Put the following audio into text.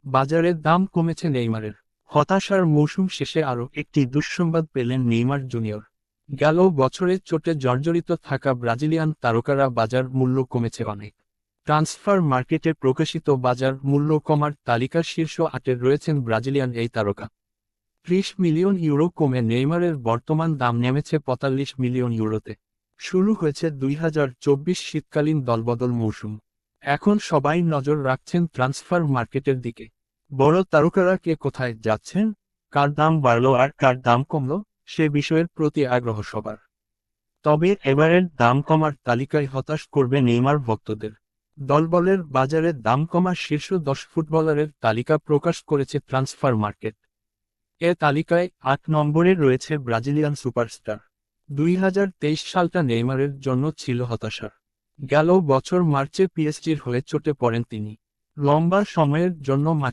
বাজারের দাম কমেছে নেইমারের। হতাশার মৌসুম শেষে আরও একটি দুঃসংবাদ পেলেন নেইমার জুনিয়র। গেল বছরের চোটে জর্জরিত থাকা ব্রাজিলিয়ান তারকারা বাজার মূল্য কমেছে অনেক। ট্রান্সফার মার্কেটে প্রকাশিত বাজার মূল্য কমার তালিকার শীর্ষ 8-এ রয়েছেন ব্রাজিলিয়ান এই তারকা। 30 মিলিয়ন ইউরো কমে নেইমারের বর্তমান দাম নেমেছে 45 মিলিয়ন ইউরোতে। শুরু হয়েছে 2024 শীতকালীন দলবদল মৌসুম। এখন সবাই নজর রাখছেন ট্রান্সফার মার্কেটের দিকে। বড় তারকারা কে কোথায় যাচ্ছেন, কার দাম বাড়ল আর কার দাম কমল, সে বিষয়ের প্রতি আগ্রহ সবার। তবে এবারের দাম কমার তালিকায় হতাশ করবে নেইমার ভক্তদের। দলবলের বাজারে দাম কমা শীর্ষ 10 ফুটবলারের তালিকা প্রকাশ করেছে ট্রান্সফার মার্কেট। এ তালিকায় 8 নম্বরে রয়েছে ব্রাজিলিয়ান সুপারস্টার। 2023 সালটা নেইমারের জন্য ছিল হতাশার। গেল বছর মার্চে পিএসজির হয়ে চোটে পড়েন তিনি। লম্বা সময়ের জন্য মাঠে